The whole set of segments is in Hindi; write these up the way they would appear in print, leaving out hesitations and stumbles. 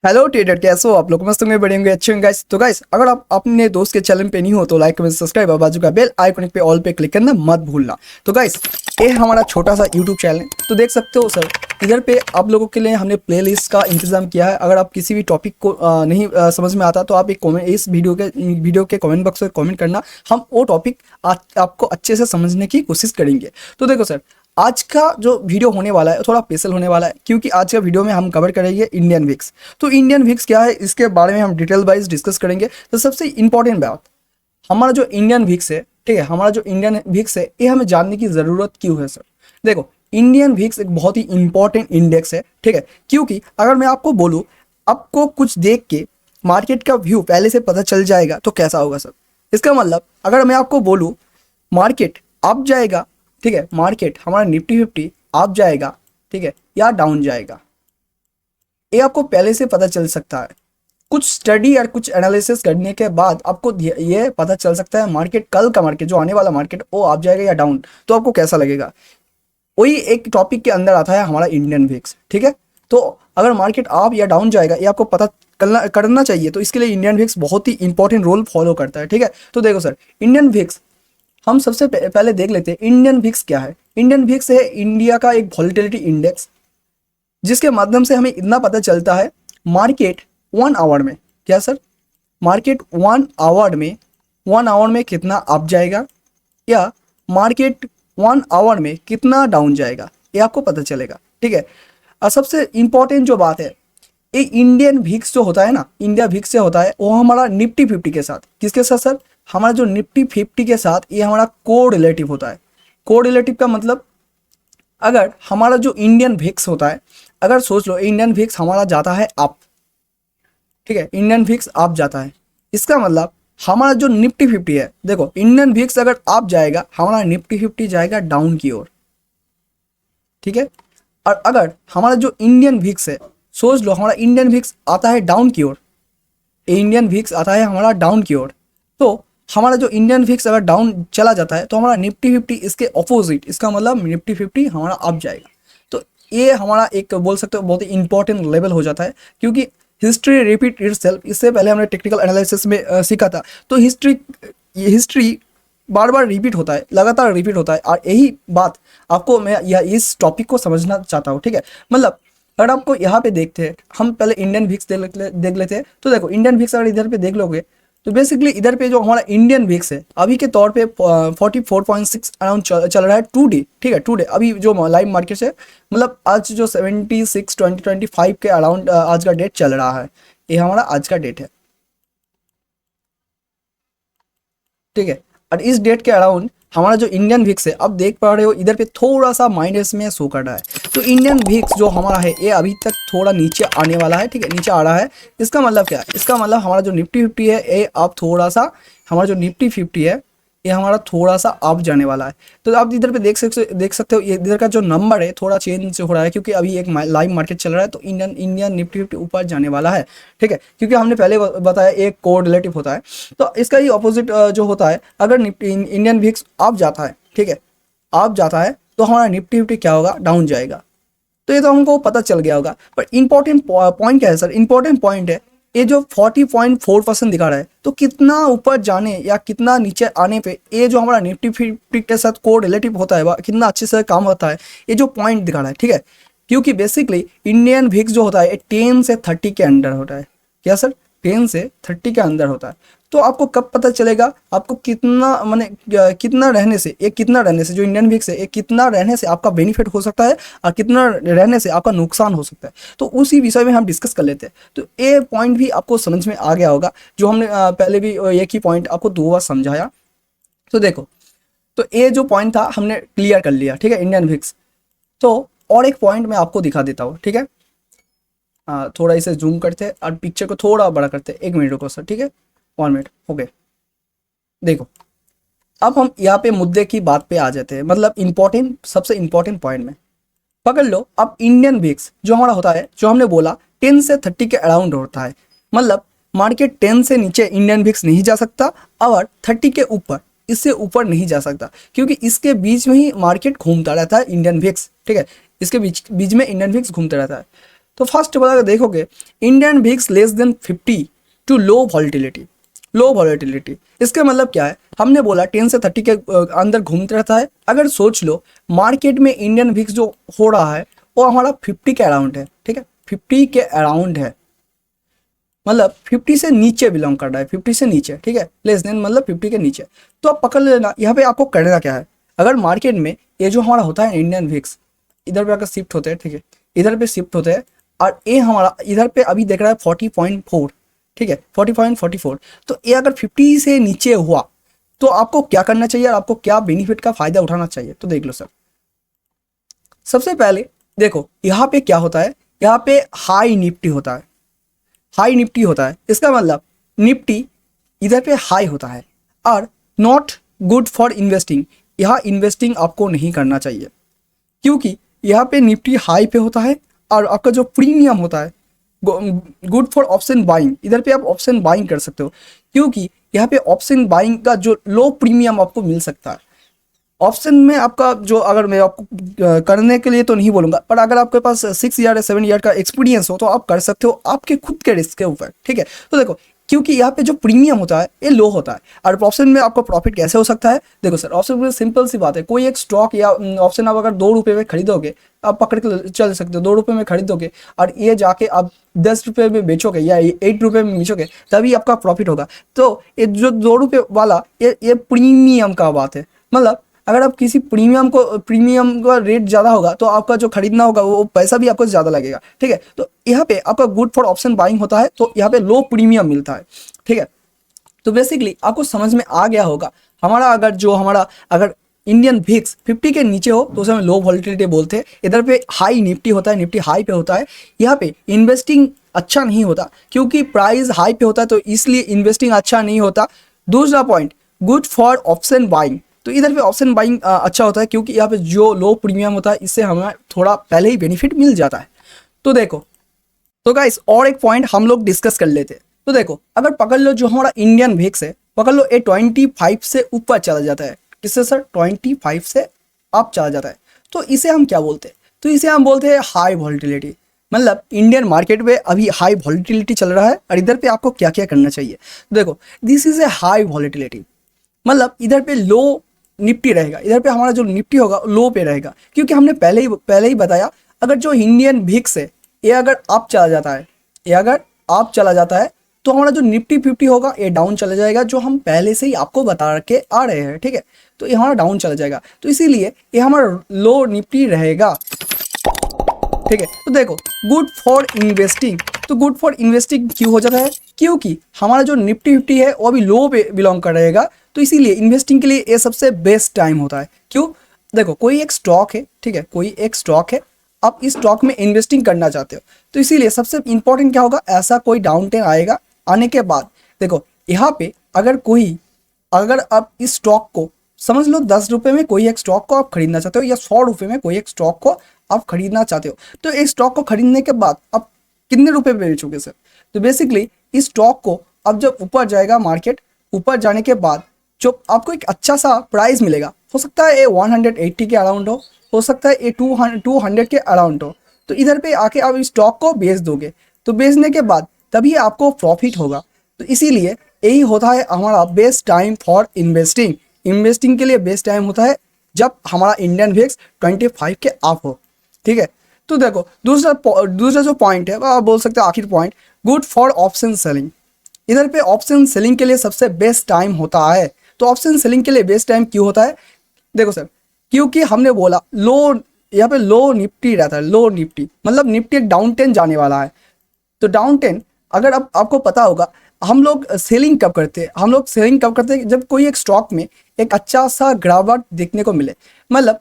हेलो ट्रेडर, कैसे हो आप लोग? मस्त होंगे, बढ़िया होंगे, अच्छे होंगे गाइस। तो गाइस, अगर आप अपने दोस्त के चैनल पे नहीं हो तो लाइक कमेंट सब्सक्राइब और बाजू का बेल आइकन पे ऑल पे क्लिक करना मत भूलना। तो गाइस, ये हमारा छोटा सा यूट्यूब चैनल है, तो देख सकते हो सर, इधर पे आप लोगों के लिए हमने प्लेलिस्ट का इंतजाम किया है। अगर आप किसी भी टॉपिक को नहीं समझ में आता तो आप एक कमेंट इस वीडियो के कमेंट बॉक्स में कमेंट करना, हम वो टॉपिक आपको अच्छे से समझने की कोशिश करेंगे। तो देखो सर, आज का जो वीडियो होने वाला है थोड़ा स्पेशल होने वाला है, क्योंकि आज का वीडियो में हम कवर करेंगे इंडियन विक्स। तो इंडियन विक्स क्या है, इसके बारे में हम डिटेल वाइज डिस्कस करेंगे। तो सबसे इंपॉर्टेंट बात, हमारा जो इंडियन विक्स है, ठीक है, हमारा जो इंडियन विक्स है ये हमें जानने की ज़रूरत क्यों है सर? देखो, इंडियन विक्स एक बहुत ही इंपॉर्टेंट इंडेक्स है, ठीक है, क्योंकि अगर मैं आपको बोलूँ, आपको कुछ देख के मार्केट का व्यू पहले से पता चल जाएगा तो कैसा होगा सर? इसका मतलब अगर मैं आपको बोलूँ मार्केट अप जाएगा, ठीक है, मार्केट हमारा निफ्टी 50 अप जाएगा, ठीक है, या डाउन जाएगा, ये आपको पहले से पता चल सकता है। कुछ स्टडी और कुछ एनालिसिस करने के बाद आपको ये पता चल सकता है मार्केट, कल का मार्केट जो आने वाला मार्केट वो अप जाएगा या डाउन, तो आपको कैसा लगेगा? वही एक टॉपिक के अंदर आता है हमारा इंडियन विक्स, ठीक है। तो अगर मार्केट अप या डाउन जाएगा ये आपको पता करना चाहिए, तो इसके लिए इंडियन विक्स बहुत ही इंपॉर्टेंट रोल फॉलो करता है, ठीक है। तो देखो सर, इंडियन विक्स हम सबसे पहले देख लेते हैं इंडियन विक्स क्या है। इंडियन विक्स है इंडिया का एक वॉलेटिलिटी इंडेक्स, जिसके माध्यम से हमें इतना पता चलता है मार्केट 1 आवर में, क्या सर, मार्केट 1 आवर में कितना अप जाएगा या मार्केट 1 आवर में कितना डाउन जाएगा, ये आपको पता चलेगा, ठीक है। और सबसे इंपॉर्टेंट जो बात है, ये इंडियन विक्स जो होता है ना, इंडिया विक्स से होता है, वो हमारा निफ्टी 50 के साथ, किसके साथ सर? हमारा जो निफ्टी 50 के साथ ये हमारा को रिलेटिव होता है। को रिलेटिव का मतलब, अगर हमारा जो इंडियन विक्स होता है, अगर सोच लो इंडियन विक्स हमारा जाता है अप, ठीक है, इंडियन विक्स अप जाता है, इसका मतलब हमारा जो निफ्टी 50 है, देखो इंडियन विक्स अगर अप जाएगा हमारा निफ्टी 50 जाएगा डाउन की ओर, ठीक है। और अगर हमारा जो इंडियन विक्स है, सोच लो हमारा इंडियन विक्स आता है डाउन की ओर, इंडियन विक्स आता है हमारा डाउन की ओर, तो हमारा जो इंडियन विक्स अगर डाउन चला जाता है तो हमारा निफ्टी 50 इसके ऑपोजिट, इसका मतलब निफ्टी 50 हमारा अप जाएगा। तो ये हमारा एक बोल सकते हो बहुत ही इंपॉर्टेंट लेवल हो जाता है, क्योंकि हिस्ट्री रिपीट इटसेल्फ, इससे पहले हमने टेक्निकल एनालिसिस में सीखा था। तो हिस्ट्री बार बार रिपीट होता है, लगातार रिपीट होता है, और यही बात आपको मैं यह इस टॉपिक को समझना चाहता हूँ, ठीक है। मतलब अगर आपको यहाँ पे देखते हैं, हम पहले इंडियन विक्स देख लेते हैं। तो देखो इंडियन विक्स अगर इधर पे देख लोगे तो बेसिकली इधर पे जो हमारा इंडियन विक्स है अभी के तौर पे 44.6 अराउंड चल रहा है 2 डे, ठीक है, 2 डे अभी जो लाइव मार्केट से, मतलब आज जो 76 2025 के अराउंड आज का डेट चल रहा है, ये हमारा आज का डेट है, ठीक है। और इस डेट के अराउंड हमारा जो इंडियन विक्स है, अब देख पा रहे हो इधर पे थोड़ा सा माइनस में शो कर रहा है। तो इंडियन विक्स जो हमारा है ये अभी तक थोड़ा नीचे आने वाला है, ठीक है, नीचे आ रहा है। इसका मतलब क्या है? इसका मतलब हमारा जो निफ्टी 50 है ये अब थोड़ा सा, हमारा जो निफ्टी 50 है ये हमारा थोड़ा सा अप जाने वाला है। तो आप इधर पे देख सकते हो ये इधर का जो नंबर है थोड़ा चेंज हो रहा है, क्योंकि अभी एक लाइव मार्केट चल रहा है, तो इंडियन निफ्टी 50 ऊपर जाने वाला है, ठीक है, क्योंकि हमने पहले बताया एक कोड रिलेटिव होता है। तो इसका ही ऑपोजिट जो होता है, अगर निफ्टी इंडियन विक्स अप जाता है, ठीक है, अप जाता है तो हमारा निफ्टी 50 क्या होगा? डाउन जाएगा। तो ये तो हमको पता चल गया होगा, पर इंपॉर्टेंट पॉइंट क्या है सर? इंपॉर्टेंट पॉइंट है ये जो 40.4% दिखा रहा है, तो कितना ऊपर जाने या कितना नीचे आने पे ये जो हमारा निफ्टी 50 के साथ को रिलेटिव होता है वह कितना अच्छे से काम होता है, ये जो पॉइंट दिखा रहा है, ठीक है। क्योंकि बेसिकली इंडियन विक्स जो होता है ये 10 से 30 के अंदर होता है, क्या सर? 10 से 30 के अंदर होता है। तो आपको कब पता चलेगा आपको कितना, माने कितना रहने से, ये कितना रहने से जो इंडियन विक्स है ये कितना रहने से आपका बेनिफिट हो सकता है और कितना रहने से आपका नुकसान हो सकता है, तो उसी विषय में हम डिस्कस कर लेते हैं। तो ये पॉइंट भी आपको समझ में आ गया होगा, जो हमने पहले भी एक ही पॉइंट आपको 2 बार समझाया। तो देखो, तो ये जो पॉइंट था हमने क्लियर कर लिया, ठीक है, इंडियन विक्स। तो और एक पॉइंट मैं आपको दिखा देता हूँ, ठीक है। थोड़ा इसे जूम करते हैं और पिक्चर को थोड़ा बड़ा करते हैं, 1 मिनट रुको सर, ठीक है, 1 मिनट हो गए। देखो, अब हम यहाँ पे मुद्दे की बात पे आ जाते हैं, मतलब इंपॉर्टेंट, सबसे इंपॉर्टेंट पॉइंट में पकड़ लो। अब इंडियन विक्स जो हमारा होता है, जो हमने बोला 10 से 30 के अराउंड होता है, मतलब मार्केट 10 से नीचे इंडियन विक्स नहीं जा सकता और 30 के ऊपर, इससे ऊपर नहीं जा सकता, क्योंकि इसके बीच में ही मार्केट घूमता रहता है इंडियन विक्स, ठीक है, इसके बीच में इंडियन विक्स घूमता रहता है। तो फर्स्ट अगर देखोगे Indian VIX less than 50 to low volatility. Low volatility इसका मतलब क्या है, हमने बोला 10 से 30 के अंदर घूमते रहता है। अगर सोच लो मार्केट में इंडियन विक्स जो हो रहा है वो हमारा 50 के अराउंड है, ठीक है, 50 के अराउंड है, मतलब 50 से नीचे बिलोंग कर रहा है, 50 से नीचे, ठीक है, लेस देन मतलब 50 के नीचे। तो आप पकड़ लेना, यहाँ पे आपको करना क्या है, अगर मार्केट में ये जो हमारा होता है इंडियन विक्स इधर पे अगर शिफ्ट होते हैं, ठीक है, इधर पे शिफ्ट होते हैं और ये हमारा इधर पे अभी देख रहा है 40.4, ठीक है, 40.44। तो ये अगर 50 से नीचे हुआ तो आपको क्या करना चाहिए और आपको क्या बेनिफिट का फायदा उठाना चाहिए, तो देख लो सर। सबसे पहले देखो यहाँ पे क्या होता है, यहाँ पे हाई निफ्टी होता है, हाई निफ्टी होता है, इसका मतलब निफ्टी इधर पे हाई होता है और नॉट गुड फॉर इन्वेस्टिंग। यहाँ इन्वेस्टिंग आपको नहीं करना चाहिए क्योंकि यहाँ पे निफ्टी हाई पे होता है और आपका जो प्रीमियम होता है गुड फॉर ऑप्शन बाइंग, इधर पे आप ऑप्शन बाइंग कर सकते हो क्योंकि यहाँ पे ऑप्शन बाइंग का जो लो प्रीमियम आपको मिल सकता है। ऑप्शन में आपका जो, अगर मैं आपको करने के लिए तो नहीं बोलूँगा, पर अगर आपके पास 6 ईयर या 7 ईयर का एक्सपीरियंस हो तो आप कर सकते हो आपके खुद के रिस्क के ऊपर, ठीक है। तो देखो क्योंकि यहाँ पे जो प्रीमियम होता है ये लो होता है और ऑप्शन में आपको प्रॉफिट कैसे हो सकता है, देखो सर ऑप्शन में सिंपल सी बात है, कोई एक स्टॉक या ऑप्शन आप अगर 2 रुपये में खरीदोगे आप पकड़ के चल सकते हो, 2 रुपये में खरीदोगे और ये जाके आप 10 रुपये में बेचोगे या 8 रुपये में बेचोगे तभी आपका प्रॉफिट होगा। तो ये जो 2 रुपये वाला ये प्रीमियम का बात है, मतलब अगर आप किसी प्रीमियम का रेट ज़्यादा होगा तो आपका जो खरीदना होगा वो पैसा भी आपको ज़्यादा लगेगा, ठीक है। तो यहाँ पे आपका गुड फॉर ऑप्शन बाइंग होता है तो यहाँ पे लो प्रीमियम मिलता है, ठीक है। तो बेसिकली आपको समझ में आ गया होगा हमारा अगर इंडियन विक्स 50 के नीचे हो तो उसे हम लो वॉलेटिलिटी बोलते हैं। इधर पे हाई निफ्टी होता है, निफ्टी हाई पे होता है, यहाँ पे इन्वेस्टिंग अच्छा नहीं होता क्योंकि प्राइस हाई पे होता है तो इसलिए इन्वेस्टिंग अच्छा नहीं होता। दूसरा point good for option buying, तो इधर पे ऑप्शन बाइंग अच्छा होता है क्योंकि यहाँ पे जो लो प्रीमियम होता है इससे हमें थोड़ा पहले ही बेनिफिट मिल जाता है। तो देखो तो गाइस और एक पॉइंट हम लोग डिस्कस कर लेते हैं। तो देखो अगर पकड़ लो जो हमारा इंडियन विक्स है, पकड़ लो ये 25 से ऊपर चला जाता है, किससे सर 25 से अप चला जाता है, तो इसे हम क्या बोलते हैं, तो इसे हम बोलते हैं हाई वॉलेटिलिटी। मतलब इंडियन मार्केट में अभी हाई वॉलेटिलिटी चल रहा है और इधर पे आपको क्या क्या करना चाहिए। देखो this is a high volatility, मतलब इधर पे लो निफ्टी रहेगा, इधर पे हमारा जो निफ्टी होगा लो पे रहेगा क्योंकि हमने पहले ही बताया अगर जो इंडियन विक्स है ये अगर अप चला जाता है, ये अगर अप चला जाता है तो हमारा जो निफ्टी 50 होगा ये डाउन चला जाएगा, जो हम पहले से ही आपको बता के आ रहे हैं, ठीक है। तो ये हमारा डाउन चला जाएगा तो इसीलिए ये हमारा लो निफ्टी रहेगा, ठीक है। तो देखो गुड फॉर इन्वेस्टिंग, तो गुड फॉर इन्वेस्टिंग क्यों हो जाता है, क्योंकि हमारा जो निफ्टी 50 है वो अभी लो पे बिलोंग कर रहेगा तो इसीलिए इन्वेस्टिंग के लिए ये सबसे बेस्ट टाइम होता है। क्यों, देखो कोई एक स्टॉक है, ठीक है, कोई एक स्टॉक है, आप इस स्टॉक में इन्वेस्टिंग करना चाहते हो तो इसीलिए सबसे इंपॉर्टेंट क्या होगा, ऐसा कोई डाउन टाइम आएगा, आने के बाद देखो यहाँ पे अगर आप इस स्टॉक को समझ लो 10 रुपये में कोई एक स्टॉक को आप खरीदना चाहते हो या 100 रुपये में कोई एक स्टॉक को आप खरीदना चाहते हो, तो इस स्टॉक को खरीदने के बाद आप कितने रुपए पे बेचोगे सर, तो बेसिकली इस स्टॉक को अब जब ऊपर जाएगा मार्केट, ऊपर जाने के बाद जो आपको एक अच्छा सा प्राइस मिलेगा, हो सकता है ये 180 के अराउंड हो सकता है ये 200 के अराउंड हो, तो इधर पे आके आप इस स्टॉक को बेच दोगे, तो बेचने के बाद तभी आपको प्रॉफिट होगा। तो इसीलिए यही होता है हमारा best time for investing. Investing के लिए बेस्ट टाइम होता है जब हमारा इंडियन विक्स 25 के अप हो, ठीक है। तो देखो दूसरा जो पॉइंट है आप बोल सकते हो आखिर point, good for option selling. इधर पे ऑप्शन सेलिंग के लिए सबसे बेस्ट टाइम होता है। तो ऑप्शन सेलिंग के लिए बेस्ट टाइम क्यों होता है, देखो सर क्योंकि हमने बोला यहाँ पे लो निफ्टी रहता है, लो निफ्टी मतलब निफ्टी एक डाउन टेन जाने वाला है। तो डाउन टेन अगर आपको पता होगा हम लोग सेलिंग कब करते हैं, जब कोई एक स्टॉक में एक अच्छा सा गिरावट देखने को मिले, मतलब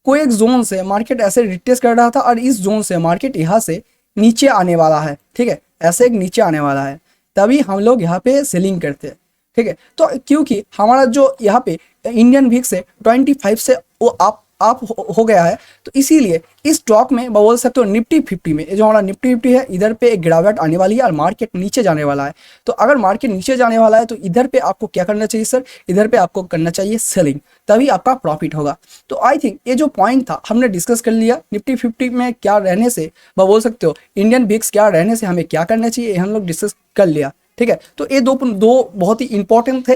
कोई एक जोन से मार्केट ऐसे रिटेस्ट कर रहा था और इस जोन से मार्केट यहाँ से नीचे आने वाला है, ठीक है, ऐसे एक नीचे आने वाला है, तभी हम लोग यहाँ पे सेलिंग करते हैं, ठीक है। तो क्योंकि हमारा जो यहाँ पे इंडियन विक्स है 25 से वो आप आप हो गया है। तो इसीलिए इस स्टॉक में बोल सकते हो निफ्टी 50 में, जो हमारा निफ्टी 50 है, इधर पे एक गिरावट आने वाली है और मार्केट नीचे जाने वाला है। तो अगर मार्केट नीचे जाने वाला है तो इधर पे आपको क्या करना चाहिए सर, इधर पे आपको करना चाहिए सेलिंग, तभी आपका प्रॉफिट होगा। तो आई थिंक ये जो पॉइंट था हमने डिस्कस कर लिया, निफ्टी 50 में क्या रहने से, बोल सकते हो इंडियन विक्स क्या रहने से हमें क्या करना चाहिए, हम लोग डिस्कस कर लिया। ठीक है, तो ये दो बहुत ही इंपॉर्टेंट थे।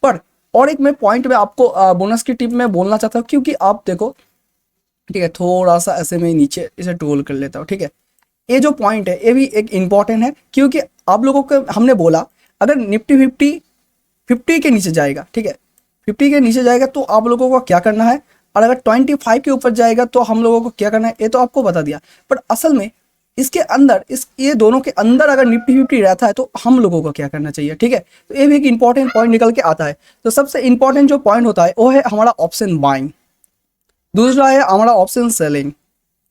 पर और एक मैं पॉइंट में आपको बोनस की टिप में बोलना चाहता हूँ, क्योंकि आप देखो, ठीक है, थोड़ा सा ऐसे में नीचे इसे टोल कर लेता हूँ। ठीक है, ये जो पॉइंट है ये भी एक इम्पॉर्टेंट है, क्योंकि आप लोगों को हमने बोला अगर निफ्टी 50 के नीचे जाएगा, ठीक है, 50 के नीचे जाएगा तो आप लोगों को क्या करना है, और अगर 25 के ऊपर जाएगा तो हम लोगों को क्या करना है, ये तो आपको बता दिया। पर असल में इसके अंदर ये दोनों के अंदर अगर निफ्टी 50 रहता है तो हम लोगों को क्या करना चाहिए। ठीक है, तो ये भी एक इंपॉर्टेंट पॉइंट निकल के आता है। तो सबसे इंपॉर्टेंट जो पॉइंट होता है वो है हमारा ऑप्शन बाइंग, दूसरा है हमारा ऑप्शन सेलिंग।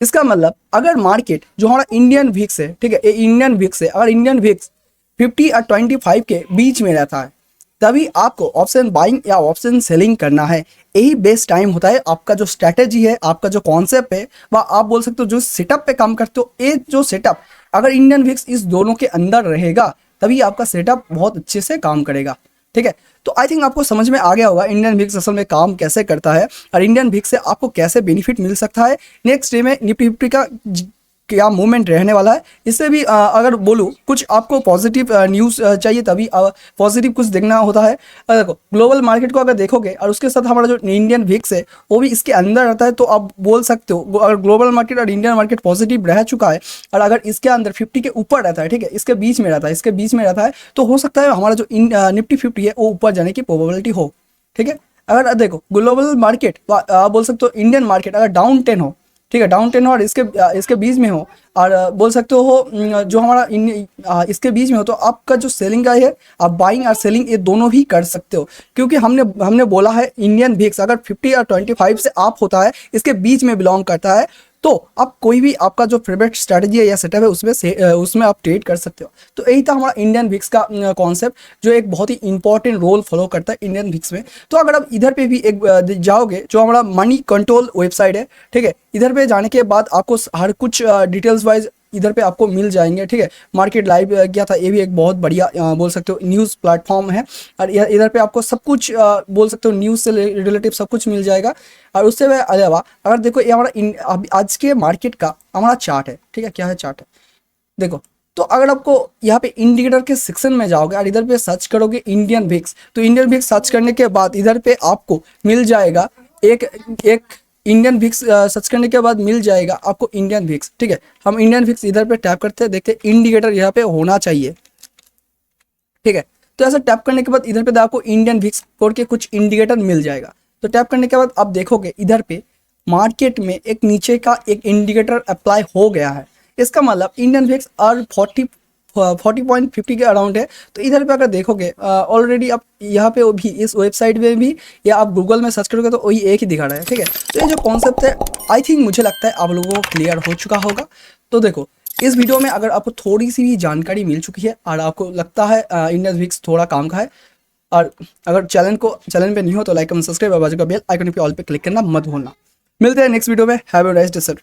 इसका मतलब अगर मार्केट जो हमारा इंडियन विक्स है, ठीक है, ये इंडियन विक्स है, अगर इंडियन विक्स 50 और 25 के बीच में रहता है तभी आपको ऑप्शन बाइंग या ऑप्शन सेलिंग करना है। यही बेस्ट टाइम होता है। आपका जो स्ट्रैटेजी है, आपका जो कॉन्सेप्ट है, वह आप बोल सकते हो जो सेटअप पे काम करते हो, ये जो सेटअप अगर इंडियन विक्स इस दोनों के अंदर रहेगा तभी आपका सेटअप बहुत अच्छे से काम करेगा। ठीक है, तो आई थिंक आपको समझ में आ गया होगा इंडियन विक्स असल में काम कैसे करता है और इंडियन विक्स से आपको कैसे बेनिफिट मिल सकता है। नेक्स्ट डे में निफ्टी 50 का क्या मूवमेंट रहने वाला है, इससे भी अगर बोलूँ कुछ आपको पॉजिटिव न्यूज़ चाहिए तभी पॉजिटिव कुछ देखना होता है। देखो ग्लोबल मार्केट को अगर देखोगे और उसके साथ हमारा जो इंडियन विक्स है वो भी इसके अंदर रहता है, तो आप बोल सकते हो अगर ग्लोबल मार्केट और इंडियन मार्केट पॉजिटिव रह चुका है और अगर इसके अंदर 50 के ऊपर रहता है, ठीक है, इसके बीच में रहता है, इसके बीच में रहता है, तो हो सकता है हमारा जो निफ्टी 50 है वो ऊपर जाने की प्रोबेबिलिटी हो। ठीक है, अगर देखो ग्लोबल मार्केट बोल सकते हो इंडियन मार्केट अगर डाउन 10 हो, ठीक है, डाउन 10 हो और इसके बीच में हो और बोल सकते हो जो हमारा इसके बीच में हो, तो आपका जो सेलिंग का है आप बाइंग और सेलिंग ये दोनों भी कर सकते हो। क्योंकि हमने बोला है इंडियन विक्स अगर 50 और 25 से आप होता है, इसके बीच में बिलोंग करता है, तो आप कोई भी आपका जो फेवरेट स्ट्रैटेजी है या सेटअप है उसमें आप ट्रेड कर सकते हो। तो यही था हमारा इंडियन विक्स का कॉन्सेप्ट, जो एक बहुत ही इंपॉर्टेंट रोल फॉलो करता है इंडियन विक्स में। तो अगर आप इधर पे भी एक जाओगे, जो हमारा मनी कंट्रोल वेबसाइट है, ठीक है, इधर पे जाने के बाद आपको हर कुछ डिटेल्स वाइज इधर पे आपको मिल जाएंगे। ठीक है, मार्केट लाइव क्या था, ये भी एक बहुत बढ़िया बोल सकते हो न्यूज़ प्लेटफॉर्म है और इधर पे आपको सब कुछ बोल सकते हो न्यूज़ से रिलेटिव सब कुछ मिल जाएगा। और उससे अलावा अगर देखो ये हमारा आज के मार्केट का हमारा चार्ट है, ठीक है, क्या है चार्ट है, देखो। तो अगर आपको यहाँ पे इंडिकेटर के सेक्शन में जाओगे और इधर पे सर्च करोगे इंडियन विक्स, तो इंडियन विक्स सर्च करने के बाद इधर पे आपको मिल जाएगा एक इंडियन विक्स सर्च करने के बाद मिल जाएगा आपको इंडियन विक्स। ठीक है, हम इंडियन विक्स इधर पे टैप करते हैं, देखते हैं इंडिकेटर यहाँ पे होना चाहिए। ठीक है, तो ऐसा टैप करने के बाद इधर पे आपको इंडियन विक्स कोड के कुछ इंडिकेटर मिल जाएगा। तो टैप करने के बाद आप देखोगे इधर पे मार्केट में एक नीचे का एक इंडिकेटर अप्लाई हो गया है। इसका मतलब इंडियन विक्स और 40.50 के अराउंड है। तो इधर पे अगर देखोगे ऑलरेडी आप यहाँ पे भी इस वेबसाइट में भी या आप गूगल में सर्च करोगे तो वही एक ही दिखा रहा है। ठीक है, तो ये जो कॉन्सेप्ट है आई थिंक मुझे लगता है आप लोगों को क्लियर हो चुका होगा। तो देखो इस वीडियो में अगर आपको थोड़ी सी भी जानकारी मिल चुकी है और आपको लगता है इंडियन विक्स थोड़ा काम का है, और अगर चैनल पे नहीं हो तो लाइक कमेंट सब्सक्राइब और बाजू का बेल आइकन पे ऑल पे क्लिक करना मत भूलना। मिलते हैं नेक्स्ट वीडियो में। Have a nice day sir.